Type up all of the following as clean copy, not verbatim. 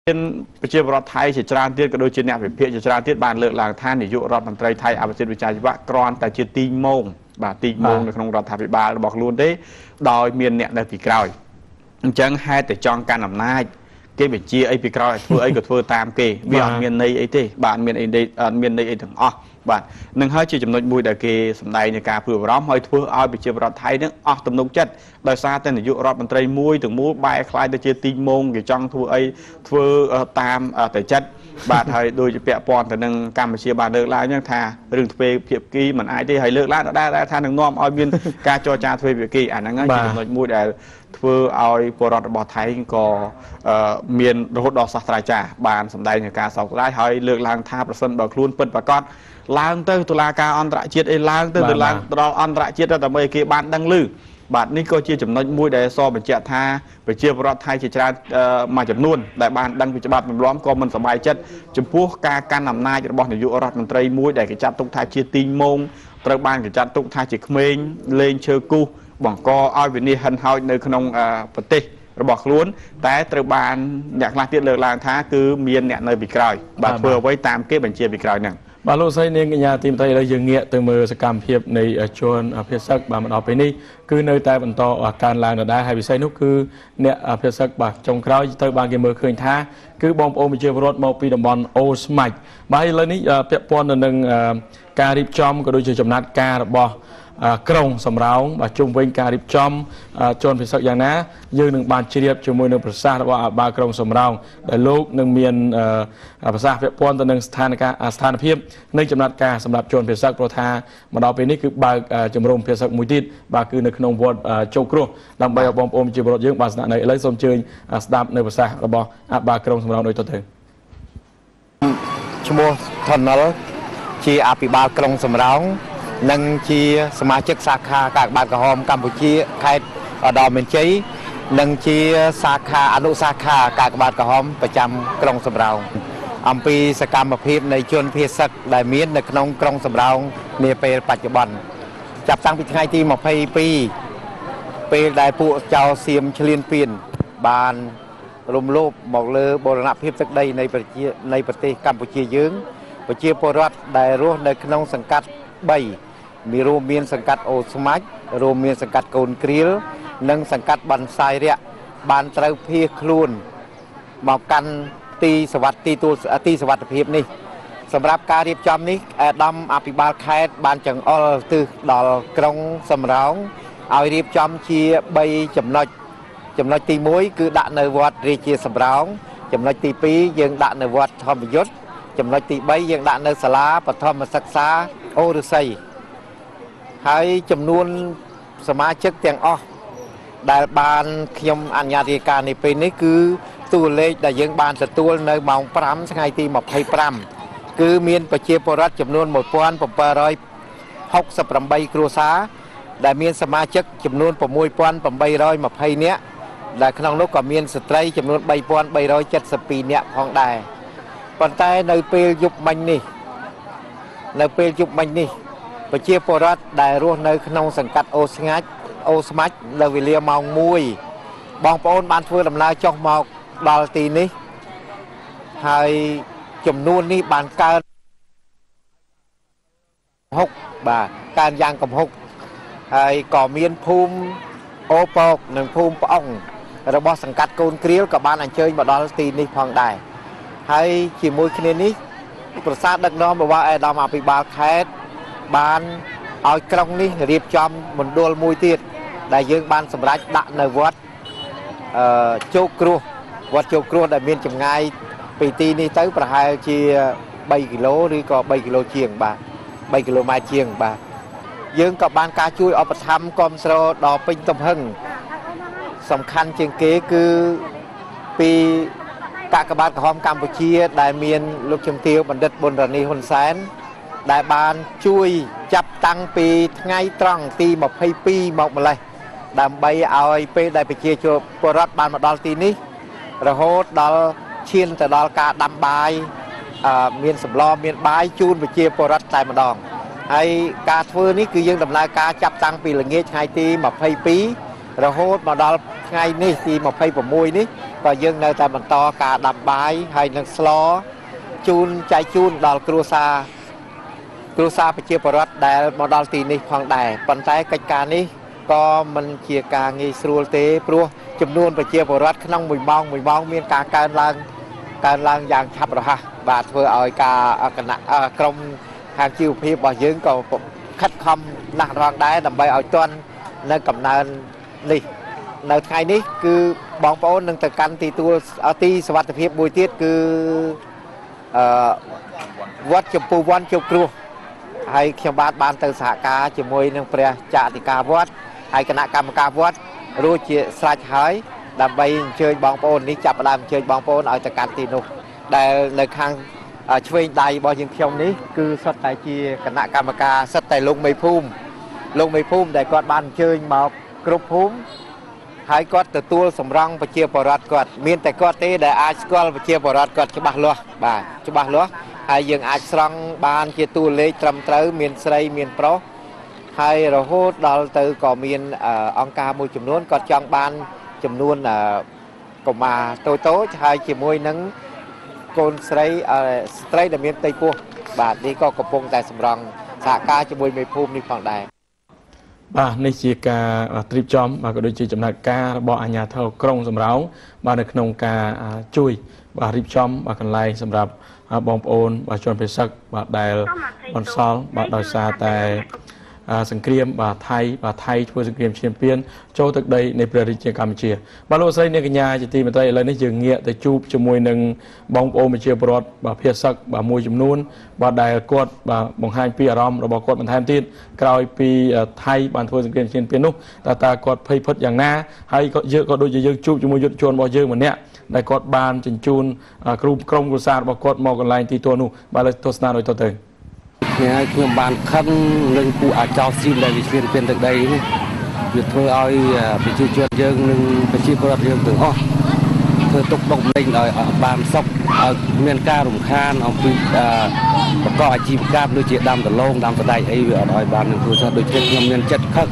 ประชารัฐไทยเฉลาเทียนก็โดยเฉลี่ยเพียเฉลาเทียนบานเลือกหลังท่านในยุโรปมันไตรไทยอาเซียนวิจัยว่ากรอนแต่เชื่อตีโมงบาตีโมงในขนมรัฐบาลบอกล้วนได้ดอยเมียนเนี่ยในปีกลอยจังให้แต่จองการนำหน้าเก็บเชียไอปีกลอยทัวไอก็ทัวตามเกย์วิอันเมียนในไอเต้บานเมียนไอเดเมียนในไอถึงอ๋อบานหนึ่งให้ชื่อจำนวนบุยแต่เกย์สมัยในการเผื่อร้อมให้ทัวเอาไปเชื่อรัฐไทยเนี่ยอ๋อตำนงจัดโดยซาแต่ในยุโรปมันไตรมุยถึงมุยใบคล้ายแต่เชื่อตีโมงกี่จังทัวไอทัวตามแต่จัดบาดไทยโดยจะเปียปอนแต่หนึ่งการมาเชียร์บาดเลิกล้ายังทาเรื่องทเวเพียบกี้เหมือนไอ้ที่ให้เลิกล้าได้ทาหนึ่งน้อมเอาเมียนการจอจาทเวเพียบกี้อันนั้นก็จะหน่วยมุดแต่ทเวเอาปรอดบอไทยก็เมียนรถดอกสัตราจาบานสำได้ในการสอบได้ให้เลิกล้างท่าประสนบอคลูนเปิดประกอบล้างเตอร์ตุลาการอันตรายเจียดไอ้ล้างเตอร์ตุลาเราอันตรายเจียดแต่เมื่อกี้บ้านดังลือบาดนี้ก็เชื่อจำนวนมุ้ยได้ซอเป็นเจ้าท่าไปเชื่อรัฐไทยเชื่อมาจำนวนแต่บ้านดังพิจารณาเป็นล้อมก็มันสบายจัดจำพวกการนำนายจะบอกในยุรัฐมนตรีมุ้ยได้กิจจัดตุกไทยเชื่อตีโมงตระบานกิจจัดตุกไทยจิกเมงเลนเชอร์กูบังก็เอาวินิฮันเฮาในขนมปฏิระบอกล้วนแต่ตระบานอยากลาเตียเลือกลางท้าคือเมียนเนี่ยในปีกลอยบาดเพื่อไว้ตามเก็บบัญชีปีกลอยนั่งบาลูไซเนียงกัญญาทีมไทยเรายังเงี้ยตัวมือสกรรมเพียบในชนเพียซักบามันออกไปนี่คือในแต่บรรทอการลางได้ให้ไปใช้นุคือเนี่ยเพียซักบาจงคราวตัวบางเกมเมอร์เคยท้าคือบอมโอมิเชอร์รถมาปีดบอลโอสมัยบาเลยนี่เปียปอนหนึ่งการริบจอมก็โดยเฉพาะจำนัดการบอกรงสำรองบาจุ่มเป็นการริบจอมจนเป็นสักอย่างนะยืนหนึ่งบานเชียบจมูกหนึ่งประสาทว่าบากรงสำรองแต่ลูกหนึ่งเมียนภาษาเปียปอนตัวหนึ่งสถานเพียบในจำนัดการสำหรับจนเป็นสักโปรธามาเราเป็นนี่คือบาจำรมเป็นสักมุติดบาคือในขนมวอดโจกรัวลำใบบอมโอมจีบรถยืงบาสนาในเลยสมเชิญสดามในภาษาระบอบากรงสำรองโดยตัวเองชั่วโมงทอนนั้นชีอาปิบาลกรงสำรองนั่งชีสมาชิกสาขาการบานกระหอมกัมพูชีไข่ดอมเมนชีนั่งชีสาขาอนุสาขาการบานกระหอมประจำกรงสำรองอัมพีสกรรมประเภทในชนเพศสักได้เมียนในขนมกรงสำรองในปีปัจจุบันจับตั้งปีไงที่มาปีได้ผู้เจ้าเสียมเฉลียนเปลี่ยนบานรวมโลบบอกเลยโบราณเพศสักได้ในประเทศกัมพูชียืงประเทศปรัตได้รู้ในขนมสังกัดใบมีรูมีนสังกัดโอสมัยรูมีนสังกัดโกนกริลนังสังกัดบันไซเรียบานเตาเพียคลูนมากันตีสวัสดิ์ตีสวัสดิ์เพียบนี่สำหรับการเรียบจำนี้ดำอภิบาลแคดบานจังออลตือดอลกรงสำรองเอาเรียบจำเชียใบจำนอยตีมุ้ยคือด่านในวัดเรียเชียสำรองจำนอยตีปียังด่านในวัดทอมยศจำนอยตีใบยังด่านในสลาปฐมศึกษาโอรุไซให้จำนวนสมาชิกแตงอ้อได้บานขยมอัญญาธิการในปีนี้คือตัวเลขได้ยังบานสตัวในมองปรำสังไงตีหมอกไพ่ปรำคือมีนประเชียปรัฐจำนวน1,868 ครัวซาได้มีสมาชิกจำนวน1,868มาไพ่เนี้ยได้ขนมนกก็มีสตรีจำนวน3,370 ปีเนี้ยของได้ปัจจัยในปียุบมันนี่ในปียุบมันนี่ประเชียปรัฐได้รู้ในขนมสังกัดโอสมัยเราวิเลียมองมวยบองปอนบานฟื้นลำนาจองมองดอลตีนี้ให้จำนวนนี้บานการ6 บาทการยางกับ6ให้ก่อเมียนภูมิโอปอกหนึ่งภูมิป้องระบบสังกัดโกนเกลียวกับบานอันเชิญมาดอลตีนี้พองได้ให้ขีมวยคดีนี้ประสาทดักน้องบอกว่าไอ้ดอมอภิบาลแคสบานเอากรงนี้เรียบจำเหมือนโดนมวยตีดได้ยืงบานสำรัจดักในวัดโจกรัววัดโจกรัวได้มีจำไงปีตีนี้tớiประหารเชีย3 กิโลหรือก็3 กิโลเชียงบา3 กิโลมาเชียงบายืงกับบานการช่วยเอาประทำกรมสโลดอกเป็นตำพึงสำคัญเชียงเก๋คือปีกากบาลกระหอมกัมพูชีได้มีลูกชมเตียวบัณฑิตบนรณีฮุนแสนได้บานช่วยจับตั้งปีไงตรังตีมาให้ปีหมดมาเลยดำใบเอาไปได้ไปเชียร์ชัวปรัฐบาลมาดอลตีนี้ระโหดดอลเชียนแต่ดอลกาดำใบเมียนสำลอเมียนใบจูนไปเชียร์ปรัฐแต่มาดองไอ้กาฟื้นนี้คือยังดำนายกาจับตั้งปีละเงี้ยไงตีมาให้ปีระโหดมาดอลไงนี่ตีมาให้ผมมวยนี้ก ก็យើងនៅតែបន្តការដាំបាយហើយនឹងស្លជូនចែកជូនដល់គ្រួសារប្រជាពលរដ្ឋដែលមកដល់ទីនេះផងដែរប៉ុន្តែកិច្ចការនេះក៏មិនជាការងាយស្រួលទេព្រោះចំនួនប្រជាពលរដ្ឋក្នុង1ម៉ោងមានការកើនឡើងយ៉ាងឆាប់រហ័សបាទធ្វើឲ្យការគណៈក្រុមខាងជីវភាពរបស់យើងក៏ខិតខំណាស់រងដែរដើម្បីឲ្យទាន់នៅកំណើននេះនៅថ្ងៃនេះគឺបងប្អូននឹងទៅកាន់ទីសុវត្ថិភាពមួយទៀតគឺវត្តចម្ពោះវ័នជោគគ្រោះហើយខ្ញុំបានទៅសហការជាមួយនឹងព្រះចាអធិការវត្តហើយគណៈកម្មការវត្តរួចជាស្រេចហើយដើម្បីអញ្ជើញបងប្អូននេះចាប់ផ្ដើមអញ្ជើញបងប្អូនឲ្យទៅកាន់ទីនោះដែលនៅខាងឆ្វេងដៃរបស់យើងខ្ញុំនេះគឺសុទ្ធតែជាគណៈកម្មការសុទ្ធតែលោកមេភូមិដែលគាត់បានអញ្ជើញមកគ្រប់ភូមិហើយគាត់ទទួលសម្រង់ប្រជាពលរដ្ឋគាត់មានតែគាត់ទេដែលអាចស្គាល់ប្រជាពលរដ្ឋគាត់ច្បាស់លាស់បាទច្បាស់លាស់ហើយយើងអាចស្រង់បានជាតួលេខត្រឹមត្រូវមានស្រីមានប្រុសហើយរហូតដល់ទៅក៏មានអង្គការមួយចំនួនគាត់ចង់បានចំនួនកុមារតូចហើយជាមួយនឹងកូនស្រីដែលមានផ្ទៃពោះបាទនេះក៏កំពុងតែសម្រង់សហការជាមួយមេភូមិនេះផងដែរបាទនេះជាការត្រៀបចំក៏ដូចជាចំណាត់ការរបស់អាជ្ញាធរក្រុងសំរោងបាទនៅក្នុងការជួយបាទរៀបចំបាទកន្លែងសម្រាប់បងប្អូនបាទជនពិសឹកបាទដែលបន្សល់បាទដោយសារតែសង្គ្រាមបាទថៃធ្វើសង្គ្រាមឈានពានចូលទឹកដីនៃព្រះរាជាកម្ពុជាបាទលោកស្រីអ្នកកញ្ញាជាទីមេត្រីឥឡូវនេះយើងងាកទៅជួបជាមួយនឹងបងប្អូនប្រជាពលរដ្ឋបាទភាគសឹកបាទមួយចំនួនបាទដែលគាត់បាទបង្ហាញពីអារម្មណ៍របស់គាត់បន្ថែមទៀតក្រោយពីថៃបានធ្វើសង្គ្រាមឈានពាននោះតើគាត់ភ័យភិតយ៉ាងណាហើយក៏ដូចជាយើងជួបជាមួយយុទ្ធជនរបស់យើងម្នាក់ដែលគាត់បានជញ្ជូនក្រុមគ្រួសាររបស់គាត់មកកន្លែងទីទួលនោះបាទលើទស្សនាដូចទៅខ្ញុំបានខិននឹងពួកអាចោស៊ីមដែលវាឈ្លានពានទឹកដីនេះវាធ្វើឲ្យប្រជាជនយើងនិងប្រជាពលរដ្ឋយើងទាំងអស់ធ្វើទុកបុកម្នេញឲ្យបានសុខឲ្យមានការរំខានអំពីប្រកបអាជីវកម្មដូចជាដាំដលងដាំសដែកអីវាអត់ឲ្យបាននឹងធ្វើសោះដូចជាខ្ញុំមានចិត្តខឹក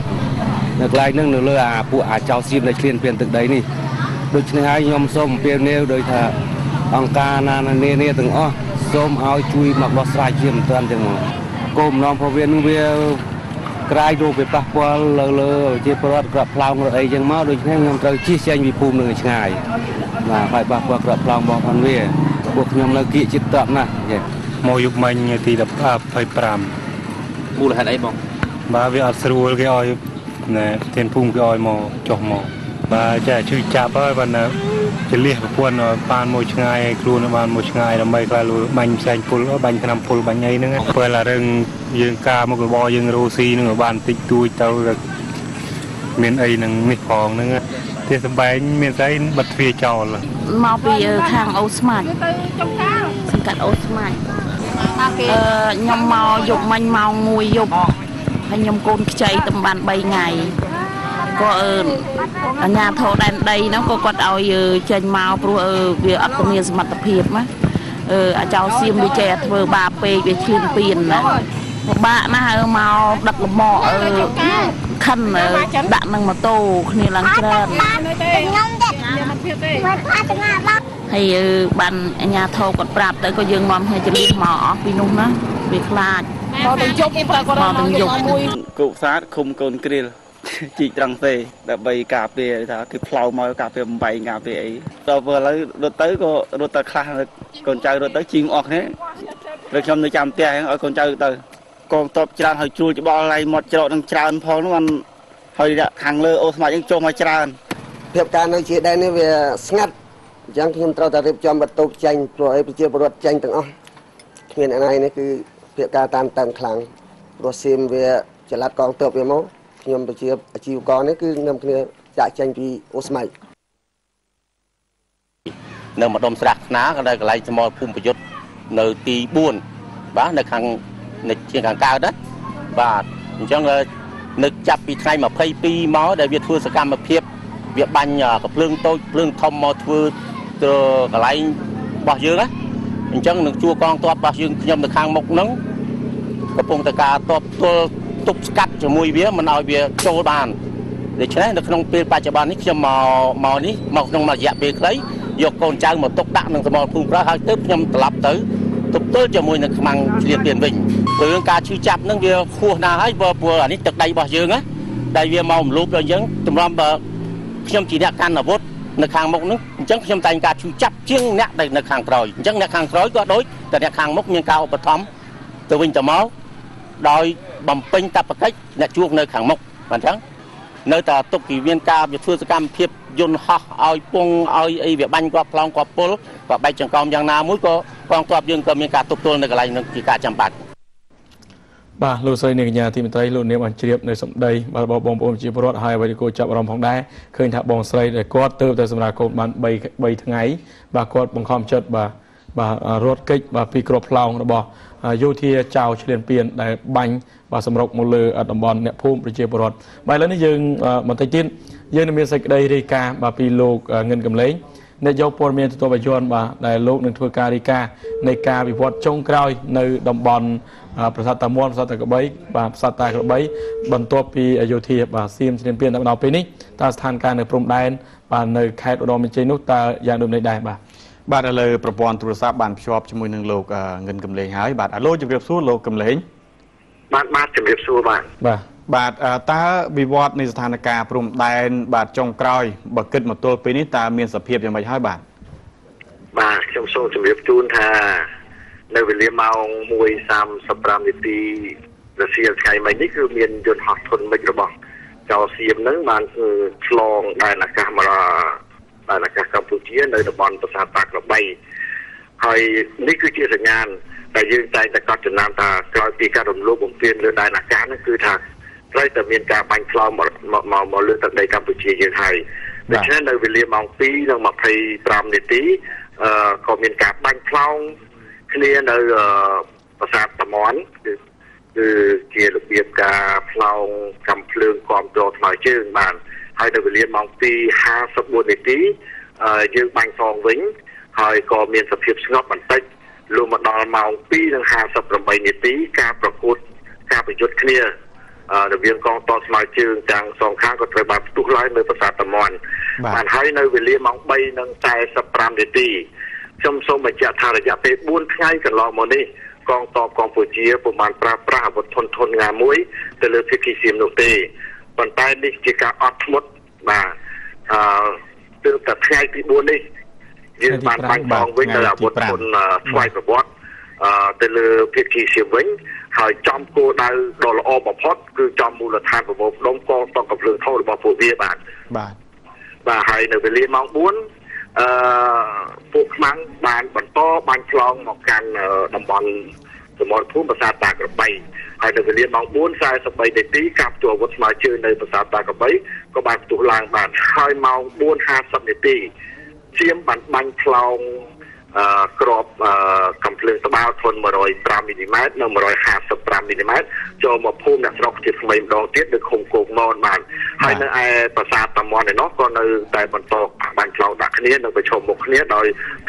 នៅកន្លែងហ្នឹងនៅលើពួកអាចោស៊ីមដែលឈ្លានពានទឹកដីនេះដូច្នេះហើយខ្ញុំសូមអំពាវនាវដោយថាអង្គការនានាទាំងអស់សូមឲ្យជួយមកដោះស្រាយជាមិនទាន់ចឹងមកគោលបំណងរបស់វានឹងវាក្រៅរូបវាប៉ះពាល់លើជាប្រវត្តិក្របផ្លោងឬអីចឹងមកដូច្នេះខ្ញុំត្រូវជិះចេញពីភូមិនឹងឲ្យឆ្ងាយបាទហើយប៉ះពាល់ក្របផ្លោងរបស់ផងវាពួកខ្ញុំនៅគៀកចិត្តតបណាស់មកយុគមិញទី25មូលហេតុអីបងបាទវាអត់ស្រួលគេឲ្យណែធានភូមិគេឲ្យមកចុះមកបាទចាជួយចាប់ហើយបាទចលះប្រពន្ធបានមួយឆ្ងាយខ្លួនបានមួយឆ្ងាយដើម្បីខ្លះលួបាញ់ផ្សែងពុលបាញ់ឆ្នាំពុលបាញ់អីហ្នឹងពេលអារឿងយើងការមុខរបរយើងរស់ស៊ីនឹងបានតិចតួចទៅមានអីនឹងនេះផងហ្នឹងផ្ទះសម្បែងមានស្អីបិទទ្វារចោលមកពីខាងអូស្មាច់សង្កាត់អូស្មាច់ខ្ញុំមកយប់មិញម៉ោង1យប់ហើយខ្ញុំកូនខ្ចីតំបាន3ថ្ងៃក៏អាញាធរដែនដីហ្នឹងក៏គាត់ឲ្យចេញមកព្រោះវាអត់មានសមត្ថភាពណាអាចោសៀមវាចេះធ្វើបាបពេកវាឈ្លានពានណាពិបាកណាស់មកដឹកលំមកខិនដាក់នឹងម៉ូតូគ្នាឡើងច្រើនខ្ញុំទេហើយបានអាញាធរគាត់ប្រាប់ទៅក៏យើងនាំគ្នាចលះមកអស់ពីនោះណាវាខ្លាចមកទៅយប់គាត់មកទៅយប់គោកសាទឃុំកូនគ្រៀលជីកត្រង់ទេដើម្បីការពារថាគឺផ្លោមកការពារបំបែងការពារអីដល់ពេលឥឡូវរត់ទៅក៏រត់ទៅខ្លះកូនចៅរត់ទៅជីងអស់គ្នាឬខ្ញុំនៅចាំផ្ទះឲ្យកូនចៅទៅកងតបច្រើនហើយជួលច្បល់ឡៃមាត់ច្រកនឹងច្រើនផងនោះបានហើយខាងលើអូស្មាច់យើងចុះមកច្រើនភាពការនៅជាដែននេះវាស្ងាត់អញ្ចឹងខ្ញុំត្រូវតែរៀបចំបន្ទប់ចេញព្រោះអីប្រជាពលរដ្ឋចេញទាំងអស់គ្មានអីនេះគឺភាពការតាមតឹងខ្លាំងព្រោះសៀមវាចល័តកងទ័ពវាមកខ្ញុំប្រជាអាជីវករនេះគឺខ្ញុំគ្នាចាក់ចេញពីអូស្មាច់នៅម្ដុំស្រះខ្នាក៏នៅកន្លែងសមរភូមិប្រយុទ្ធនៅទី4បាទនៅខាងជាខាងកើតណាបាទអញ្ចឹងនៅចាប់ពីថ្ងៃ22មកដែលវាធ្វើសកម្មភាពវាបាញ់កភ្លើងតូចភ្លើងធំមកធ្វើទៅកន្លែងរបស់យើងណាអញ្ចឹងនឹងជួកងទ័ពរបស់យើងខ្ញុំនៅខាងមុខហ្នឹងកំពុងតែការទ័ពទប់ស្កាត់ជាមួយវាមិនឲ្យវាចូលបានដូច្នេះនៅក្នុងពេលបច្ចុប្បន្ននេះខ្ញុំមកនេះមកក្នុងរយៈពេលខ្លី យកកូនចៅមកទុកដាក់នឹងសមរភូមិក្រោយហើយទៅខ្ញុំត្រឡប់ទៅទប់ទល់ជាមួយនឹងខ្មាំងឆ្លៀនពៀនវិញរឿងការឈឺចាប់នឹងវាហួសណាស់ហើយព្រោះអានេះទឹកដីរបស់យើងណាដែលវាមកម្លូបដល់យើងតម្រាំបើខ្ញុំជាអ្នកកាន់អាវុធនៅខាងមុខនឹងអញ្ចឹងខ្ញុំតែងការឈឺចាប់ជាងអ្នកដែលនៅខាងក្រោយអញ្ចឹងអ្នកខាងក្រោយក៏ដូចតែអ្នកខាងមុខមានការឧបត្ថម្ភទៅវិញទៅមកដោយបំពេញតបកិច្ចអ្នកជួងនៅខាងមុខបាទអញ្ចឹងនៅតែទុកពីមានការវាធ្វើសកម្មភាពយន្តហោះឲ្យពងឲ្យអីវាបាញ់គាត់ប្លង់គាត់ពុលក៏បែកចង្កោមយ៉ាងណាមួយក៏កងទ័ពយើងក៏មានការទប់ទល់នៅកន្លែងនឹងជាការចាំបាច់បាទលោកស្រីនាងកញ្ញាទីមេត្រីលោកនាងបានជ្រាបនៅសម្ដីបាទបងប្អូនជាពលរដ្ឋហើយអ្វីដែលគួរចាប់អារម្មណ៍ផងដែរឃើញថាបងស្រីដែលគាត់ទៅតែសម្រាប់កូនបាន3ថ្ងៃបាទគាត់បង្ខំចិត្តបាទរត់គេចបាទពីក្របផ្លោងរបស់យោធាចៅឆ្លៀនពៀនដែលបាញ់បាទសម្រុកមកលើតំបន់អ្នកភូមិប្រជាពលរដ្ឋបាទឥឡូវនេះយើងបន្តិចទៀតយើងនឹងមានសេចក្តីរាយការណ៍បាទពីលោកងិនកំលែងអ្នកយកព័ត៌មានទទួលបញ្ជាន់បាទដែលលោកនឹងធ្វើការរាយការណ៍នៃការវិវត្តចុងក្រោយនៅតំបន់ប្រាសាទតាមួនប្រាសាទតាក្របីបាទប្រាសាទតាក្របីបន្ទាប់ពីយោធាបាទសៀមឆ្លៀនពៀនដល់ពេលនេះតើស្ថានភាពនៅព្រំដែនបាទនៅខេត្តឧត្តរមានជ័យនោះតើយ៉ាងដូចម្តេចដែរបាទឥឡូវប្រព័ន្ធទូរស័ព្ទបានភ្ជាប់ជាមួយនឹងលោកងិនកំលែងហើយបាទអាឡូជម្រាបសួរលោកកំលែងបាទជម្រាបសួរបាទតើវិវត្តនៃស្ថានភាពព្រំដែនបាទចុងក្រោយបើគិតមកទល់ពេលនេះតើមានសភាពយ៉ាងម៉េចហើយបាទខ្ញុំសូមជម្រាបជូនថានៅវេលាម៉ោង 1:35 នាទីរសៀលថ្ងៃមិញនេះគឺមានយន្តហោះធុនមិចរបស់ចៅសៀមនឹងបានឆ្លងដែនអាកាសមកដែនអាកាសកម្ពុជានៅតំបន់ប្រាសាទតាក្របីហើយនេះគឺជាសញ្ញាណដែលយើងតែងតែកត់ចំណាំថាក្រោយពីការរំលោភបំពានលើដែនអាកាសនោះគឺថាត្រូវតែមានការបាញ់ឆ្លងមកលើទឹកដីកម្ពុជាយើងហើយដូច្នេះនៅវេលាម៉ោង 2:25 នាទីក៏មានការបាញ់ឆ្លងគ្នានៅប្រាសាទតាមាន់គឺជារបៀបការផ្លោងកំភ្លើងគ្រប់គ្រងថ្មើរជើងបានហើយនៅវេលាម៉ោង 2:54 នាទីយើងបាញ់សងវិញហើយក៏មានសភាពស្ងប់បន្តិចលុះមកដល់ម៉ោង 2:58 នាទីការប្រកួតការប្រយុទ្ធគ្នារវាងកងទ័ពស្មៅជើងទាំងសងខាងក៏ត្រូវបានផ្ទុះឡើងនៅប្រាសាទតាមាន់បានហើយនៅវេលាម៉ោង 3:45 នាទីខ្ញុំសូមបញ្ជាក់ថារយៈពេល 4 ថ្ងៃកន្លងមកនេះកងទ័ពកម្ពុជាពុំបានប្រើប្រាស់អាវុធធនណាមួយទៅលើភាគីសៀមនោះទេប៉ុន្តែនេះជាការអត់ធ្មត់បាទទើបតែថ្ងៃទី 4 នេះយើងបានបាញ់ផងវិញនៅអាវុធធនស្វ័យប្រវត្តិទៅលើភាគីសៀមវិញហើយចំគោលដៅដ៏ល្អបំផុតគឺចំមូលដ្ឋានប្រមូលផ្ដុំកងទ័ពកំភ្លើងធំរបស់ពួកវាបាទហើយនៅវេលាម៉ោង 4ពួកខ្មាំងបានបន្តបាញ់ឆ្លងមកកាន់តំបន់សមរភូមិប្រាសាទតាក្របីហើយនៅវេលាម៉ោង 4:43 នាទីការផ្ទុះអាវុធស្មើជើងនៅប្រាសាទតាក្របីក៏បានផ្ទុះឡើងបានហើយម៉ោង 4:50 នាទីសៀមបានបាញ់ឆ្លងក្របកំភ្លើងត្បាល់ធន 105 មីលីម៉ែត្រនិង 155 មីលីម៉ែត្រចូលមកភូមិអ្នកស្រុកជាថ្មីម្ដងទៀតនៅឃុំគោកមនបានហើយនៅឯប្រាសាទតាមាន់ឯនោះក៏នៅតែបន្តបាញ់ឆ្លងដាក់គ្នានិងប្រឈមមុខគ្នាដោយ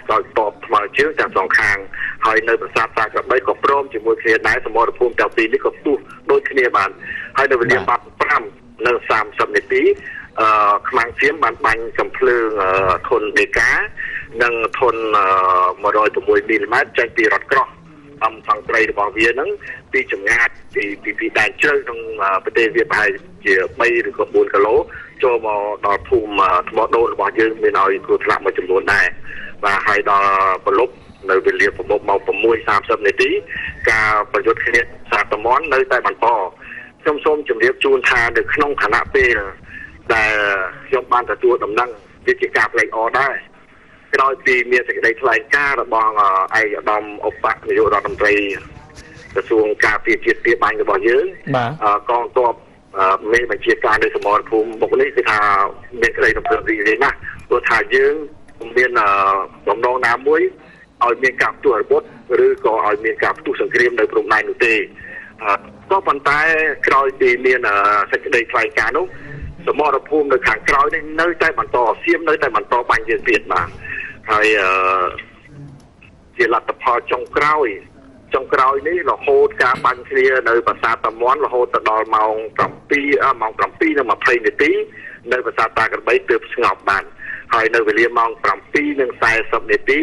តបថ្មើរជើងទាំងសងខាងហើយនៅប្រាសាទតាក្របីក៏ព្រមជាមួយគ្នាដែរសមរភូមិទាំងពីរនេះក៏ផ្ទុះដូចគ្នាបានហើយនៅវេលា 5:30 នាទីខ្មាំងសៀមបានបាញ់កំភ្លើងធនដេកានិងធន 106 មីលីម៉ែត្រចេញពីរថក្រោះអំផាំងព្រៃរបស់វានឹងពីចម្ងាយពីដែនជ្រៅក្នុងប្រទេសវាប្រហែលជា3ឬក៏4គីឡូចូលមកដល់ភូមិថ្មដូនរបស់យើងមានឲ្យគ្រោះថ្នាក់មួយចំនួនដែរបាទហើយដល់ប្រលប់នៅវេលាប្រមុខម៉ោង 6:30 នាទីការប្រយុទ្ធគ្នាសាទមន់នៅតែបន្តខ្ញុំសូមជម្រាបជូនថានៅក្នុងគណៈពេលដែលខ្ញុំបានទទួលដំណឹងវាជាការផ្លេចអដែរក្រោយពីមានសេចក្តីថ្លែងការណ៍របស់ឯកឧត្តមឧបនាយករដ្ឋមន្ត្រីក្រសួងការពារជាតិទាបាញ់របស់យើងកងទ័ពមេបញ្ជាការនៅសមរភូមិមុខនេះគឺថាមានក្តីរំភើបរីករាយណាស់ព្រោះថាយើងមានបំណងណាមួយឲ្យមានការផ្ទុះអាវុធឬក៏ឲ្យមានការផ្ទុះសង្គ្រាមនៅព្រំដែននោះទេក៏ប៉ុន្តែក្រោយពីមានសេចក្តីថ្លែងការណ៍នោះសមរភូមិនៅខាងក្រោយនេះនៅតែបន្តសៀមនៅតែបន្តបាញ់យើងទៀតបាទហើយជាលទ្ធផលចុងក្រោយនេះរហូតការបាញ់គ្នានៅប្រាសាទតាមាន់រហូតទៅដល់ម៉ោង 7:20 នាទីនៅប្រាសាទតាក្របីទើបស្ងប់បាន ហើយនៅវេលាម៉ោង 7:40 នាទី